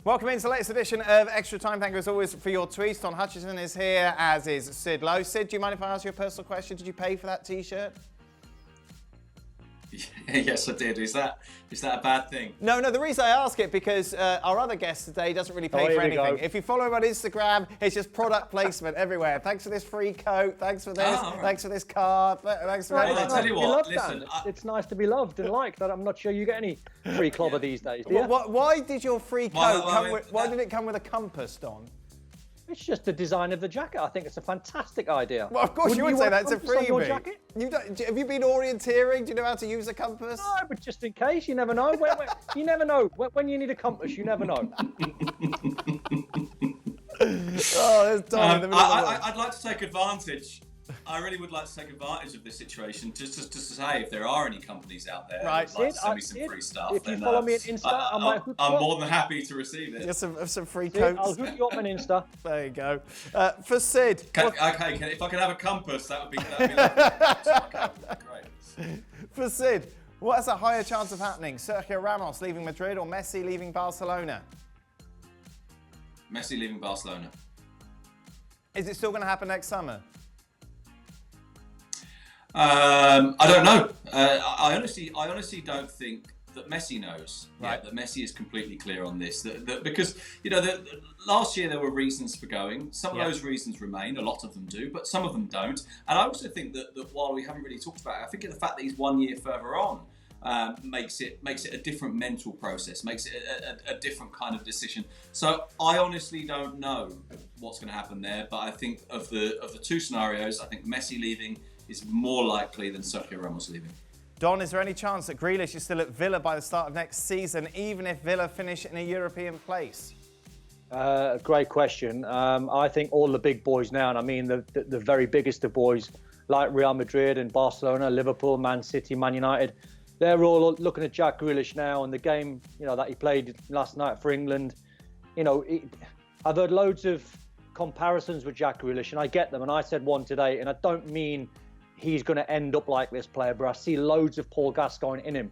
Welcome into the latest edition of Extra Time. Thank you as always for your tweets. Don Hutchison is here, as is Sid Lowe. Sid, do you mind if I ask you a personal question? Did you pay for that T-shirt? Yes, I did. Is that a bad thing? No. The reason I ask it because our other guest today doesn't really pay for anything. If you follow him on Instagram, it's just product placement everywhere. Thanks for this free coat. Thanks for this. Thanks for this card. Thanks for everything. I'll tell you what. Listen, it's nice to be loved and liked. I'm not sure you get any free clobber these days, do you? Why did your free coat come with? Why did it come with a compass, Don? It's just the design of the jacket. I think it's a fantastic idea. Well, of course you would say that. It's a freebie. Your jacket? Have you been orienteering? Do you know how to use a compass? No, but just in case, you never know. You never know. When you need a compass, you never know. There's Don. I'd like to take advantage. I really would like to take advantage of this situation, just to say if there are any companies out there right. who'd like to send me some free stuff. If you follow me on Insta, I'm more than happy to receive it. Some free Sid, coats. I'll hook you up on Insta. There you go. For Sid. If I could have a compass, that would be lovely. Great. For Sid, what has a higher chance of happening? Sergio Ramos leaving Madrid or Messi leaving Barcelona? Messi leaving Barcelona. Is it still going to happen next summer? I don't know. I honestly don't think that Messi knows. Right. Yeah, that Messi is completely clear on this. Because last year there were reasons for going. Some of those reasons remain. A lot of them do, but some of them don't. And I also think that while we haven't really talked about it, I think the fact that he's 1 year further on makes it a different mental process, makes it a different kind of decision. So I honestly don't know what's going to happen there. But I think of the two scenarios, I think Messi leaving is more likely than Sergio Ramos leaving. Don, is there any chance that Grealish is still at Villa by the start of next season, even if Villa finish in a European place? Great question. I think all the big boys now, and I mean the very biggest of boys, like Real Madrid and Barcelona, Liverpool, Man City, Man United, they're all looking at Jack Grealish now and the game, that he played last night for England. I've heard loads of comparisons with Jack Grealish, and I get them. And I said one today, and I don't mean he's going to end up like this player, but I see loads of Paul Gascoigne in him.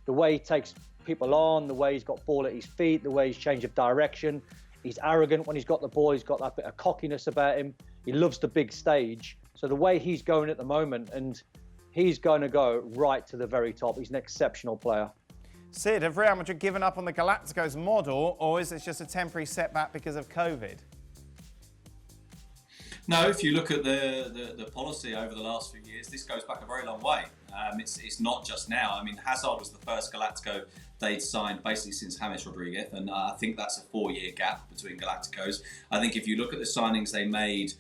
The way he takes people on, the way he's got ball at his feet, the way he's change of direction. He's arrogant when he's got the ball. He's got that bit of cockiness about him. He loves the big stage. So the way he's going at the moment, and he's going to go right to the very top. He's an exceptional player. Sid, have Real Madrid given up on the Galacticos model, or is this just a temporary setback because of COVID? No, if you look at the policy over the last few years, this goes back a very long way. It's not just now. I mean, Hazard was the first Galactico they'd signed basically since James Rodriguez, and I think that's a 4-year gap between Galacticos. I think if you look at the signings they made,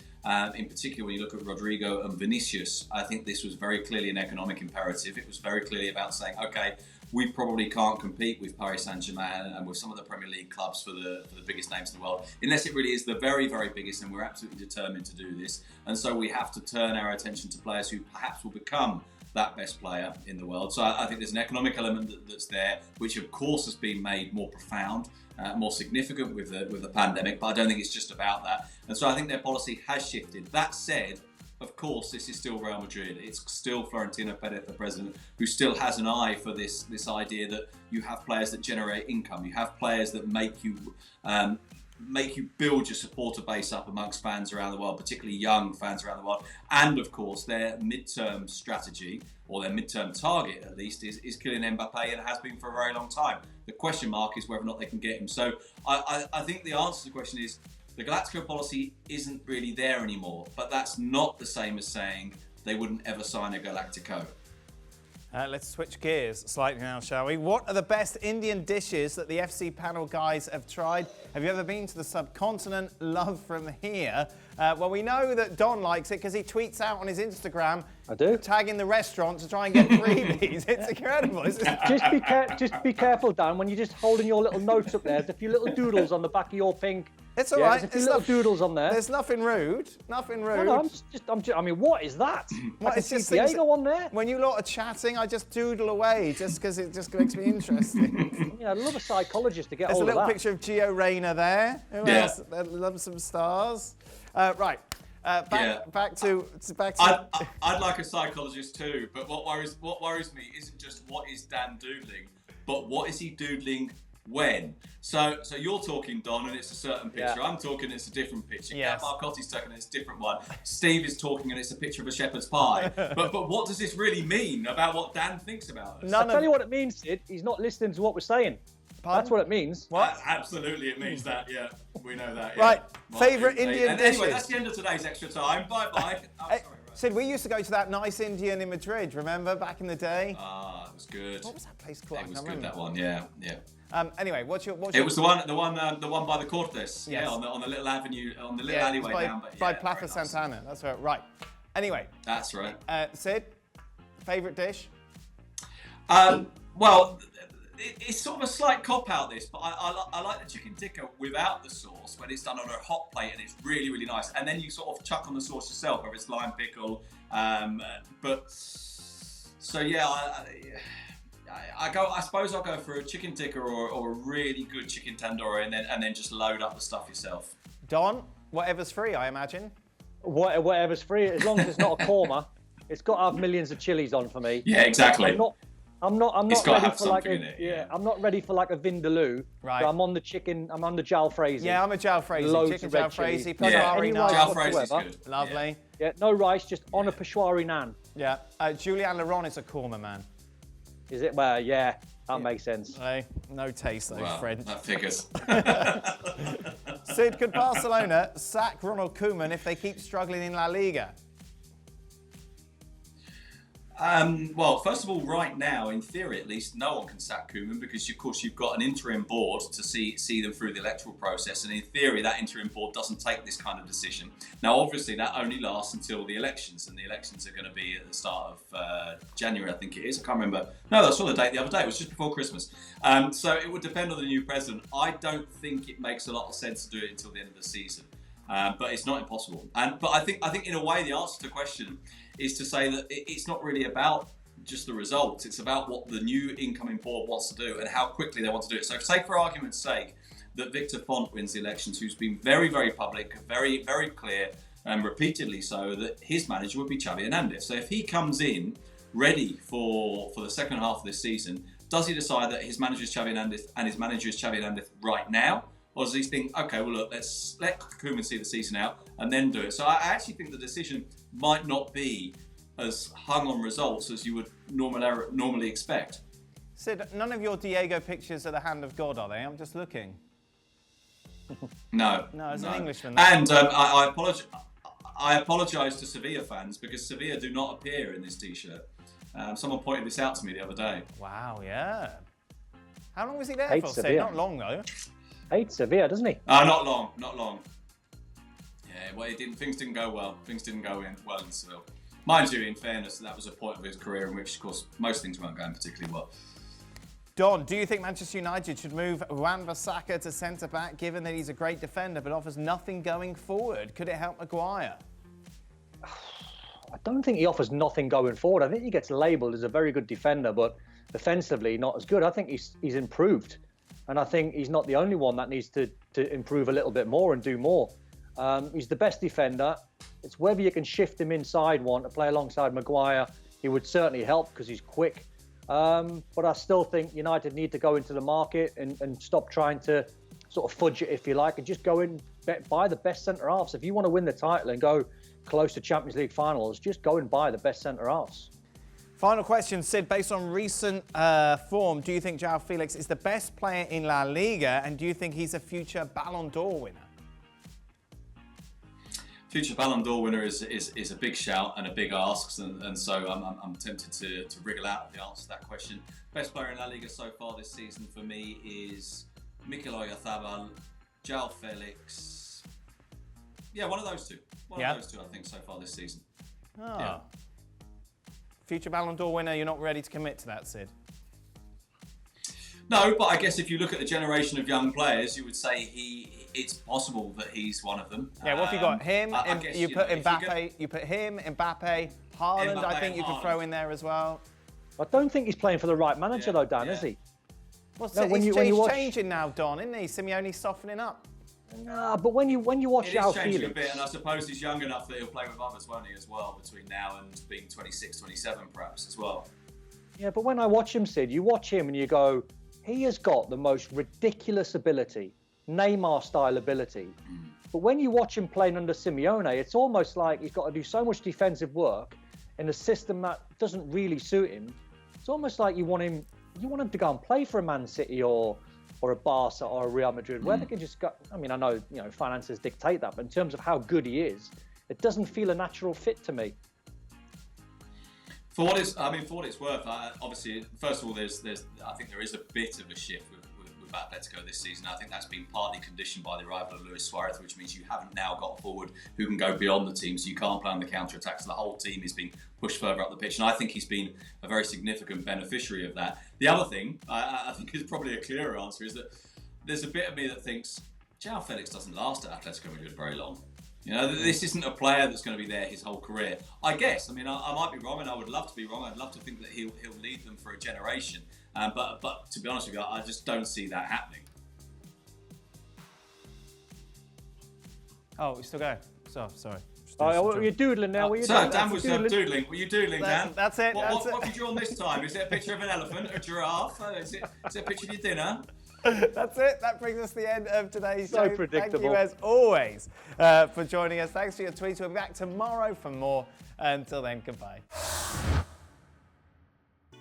in particular when you look at Rodrigo and Vinicius, I think this was very clearly an economic imperative. It was very clearly about saying, okay, we probably can't compete with Paris Saint-Germain and with some of the Premier League clubs for the biggest names in the world, unless it really is the very, very biggest, and we're absolutely determined to do this. And so we have to turn our attention to players who perhaps will become that best player in the world. So I think there's an economic element that's there, which of course has been made more profound, more significant with the pandemic, but I don't think it's just about that. And so I think their policy has shifted. That said, of course, this is still Real Madrid. It's still Florentino Perez, the president, who still has an eye for this idea that you have players that generate income. You have players that make you build your supporter base up amongst fans around the world, particularly young fans around the world. And of course, their midterm strategy, or their midterm target at least, is Kylian Mbappe, and has been for a very long time. The question mark is whether or not they can get him. So I think the answer to the question is, the Galactico policy isn't really there anymore, but that's not the same as saying they wouldn't ever sign a Galactico. Let's switch gears slightly now, shall we? What are the best Indian dishes that the FC panel guys have tried? Have you ever been to the subcontinent? Love from here. Well, we know that Don likes it because he tweets out on his Instagram. I do. Tagging the restaurant to try and get freebies. It's incredible. Just be careful, Dan, when you're just holding your little notes up there. There's a few little doodles on the back of your pink. It's all right. There's a few little doodles on there. There's nothing rude. Nothing rude. No, I mean, what is that? Well, I can see Diego on there. When you lot are chatting, I just doodle away just because it just makes me interesting. I'd love a psychologist to get hold of that. There's a little picture of Gio Reyna there. Who else? Love some stars. Right. Back to. I'd like a psychologist too, but what worries me isn't just what is Dan doodling, but what is he doodling when. So you're talking, Don, and it's a certain picture. Yeah. I'm talking, it's a different picture. Yes. Marcotti's talking, and it's a different one. Steve is talking, and it's a picture of a shepherd's pie. But what does this really mean about what Dan thinks about us? I'll tell you what it means, Sid. He's not listening to what we're saying. Pardon? That's what it means. What? Absolutely, it means that. Yeah, we know that. Yeah. Right. Mark, Favourite indeed. Indian and dishes? Anyway, that's the end of today's extra time. Bye bye. Oh, sorry. Right. Sid, we used to go to that nice Indian in Madrid, remember, back in the day? Ah, it was good. What was that place called? It was I can't good, remember. that one. Yeah. Anyway, what's your... It was the one by the Cortes. Yes. Yeah, on the little avenue, on the little Yeah, alleyway by, down. But by yeah, Plaza very nice. Santana. That's right. Right. Anyway, That's right. Sid, favourite dish? Well, it's sort of a slight cop out this, but I like the chicken tikka without the sauce when it's done on a hot plate and it's really, really nice. And then you sort of chuck on the sauce yourself, whether it's lime pickle. But so yeah, I suppose I'll go for a chicken tikka or a really good chicken tandoori, and then just load up the stuff yourself. Don, whatever's free, I imagine. Whatever's free, as long as it's not a korma, it's got to have millions of chilies on for me. Yeah, exactly. I'm not It's got to ready have for like something a in it, I'm not ready for like a vindaloo. Right. So I'm on the jalfrezi. Yeah, I'm a jalfrezi. Loads Chicken of red jalfrezi, chilli. peshwari Any naan. rice Jalfrezi is whatsoever. good. Lovely. Yeah, no rice, just on a peshwari naan. Yeah. Julian Laurent is a korma man. Is it? Well, yeah, that makes sense. Hey, no taste though, Wow, French. that figures. Sid, could Barcelona sack Ronald Koeman if they keep struggling in La Liga? Well, first of all, right now, in theory at least, no one can sack Koeman because, of course, you've got an interim board to see them through the electoral process. And in theory, that interim board doesn't take this kind of decision. Now, obviously, that only lasts until the elections. And the elections are going to be at the start of January, I think it is. I can't remember. No, I saw the date the other day. It was just before Christmas. So it would depend on the new president. I don't think it makes a lot of sense to do it until the end of the season. But it's not impossible. But I think in a way, the answer to the question is to say that it's not really about just the results. It's about what the new incoming board wants to do and how quickly they want to do it. So say, for argument's sake, that Victor Font wins the elections, who's been very, very public, very, very clear, and repeatedly so, that his manager would be Xavi Hernandez. So if he comes in ready for the second half of this season, does he decide that his manager is Xavi Hernandez and his manager is Xavi Hernandez right now? Or does he think, okay, well, look, let's let Koeman see the season out and then do it? So I actually think the decision might not be as hung on results as you would normally expect. Sid, none of your Diego pictures are the hand of God, are they? I'm just looking. No. No, as an Englishman. And I apologise to Sevilla fans because Sevilla do not appear in this T-shirt. Someone pointed this out to me the other day. Wow, yeah. How long was he there Hates for, Sid? Sevilla. Not long, though. Hates Sevilla, doesn't he? Not long. Yeah, well, things didn't go well. Things didn't go well in Seville. Mind you, in fairness, that was a point of his career in which, of course, most things weren't going particularly well. Don, do you think Manchester United should move Wan-Bissaka to centre-back, given that he's a great defender but offers nothing going forward? Could it help Maguire? I don't think he offers nothing going forward. I think he gets labelled as a very good defender, but defensively not as good. I think he's improved. And I think he's not the only one that needs to improve a little bit more and do more. He's the best defender. It's whether you can shift him inside one to play alongside Maguire. He would certainly help because he's quick. But I still think United need to go into the market and stop trying to sort of fudge it, if you like, and just go in, buy the best centre-halves. If you want to win the title and go close to Champions League finals, just go and buy the best centre-halves. Final question, Sid. Based on recent form, do you think Joao Felix is the best player in La Liga, and do you think he's a future Ballon d'Or winner? Future Ballon d'Or winner is a big shout and a big ask, and so I'm tempted to wriggle out the answer to that question. Best player in La Liga so far this season for me is Mikel Oyarzabal, Joao Felix. Yeah, one of those two. One of those two, I think, so far this season. Oh. Yeah. Future Ballon d'Or winner, you're not ready to commit to that, Sid? No, but I guess if you look at the generation of young players, you would say it's possible that he's one of them. Yeah, what have you got? Him, I guess, you put if you Mbappe, you put him, Mbappe, Haaland, I think you could throw in there as well. I don't think he's playing for the right manager though, Dan, yeah. is he? Well, No, he's changing now, Don, isn't he? Simeone's softening up. Nah, but when you watch It Joao is changing Felix, a bit, and I suppose he's young enough that he'll play with others, won't he, as well, between now and being 26, 27 perhaps as well. yeah, but when I watch him, Sid, you watch him and you go, he has got the most ridiculous ability, Neymar-style ability. But when you watch him playing under Simeone, it's almost like he's got to do so much defensive work in a system that doesn't really suit him. It's almost like you want him to go and play for a Man City or a Barca or a Real Madrid, where they can just go. I mean, I know, finances dictate that, but in terms of how good he is, it doesn't feel a natural fit to me. For what it's worth, obviously, first of all, I think there is a bit of a shift with Atletico this season. I think that's been partly conditioned by the arrival of Luis Suarez, which means you haven't now got a forward who can go beyond the team, so you can't play on the counter-attack. So the whole team is being pushed further up the pitch, and I think he's been a very significant beneficiary of that. The other thing, I think is probably a clearer answer, is that there's a bit of me that thinks Joao Felix doesn't last at Atletico Madrid very long. This isn't a player that's going to be there his whole career. I guess. I mean, I might be wrong, and I would love to be wrong. I'd love to think that he'll lead them for a generation. But to be honest with you, I just don't see that happening. Oh, we still go. So sorry. You're doodling now. Dan was doodling. Were you doodling, Dan? That's it. What have you drawn this time? Is it a picture of an elephant, a giraffe? Is it a picture of your dinner? That's it. That brings us to the end of today's show. Predictable. Thank you, as always, for joining us. Thanks for your tweets. We'll be back tomorrow for more. Until then, goodbye.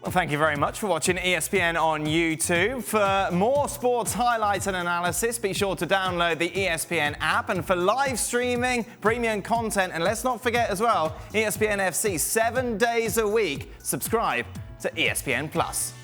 Well, thank you very much for watching ESPN on YouTube. For more sports highlights and analysis, be sure to download the ESPN app. And for live streaming, premium content, and let's not forget as well, ESPN FC 7 days a week. Subscribe to ESPN Plus.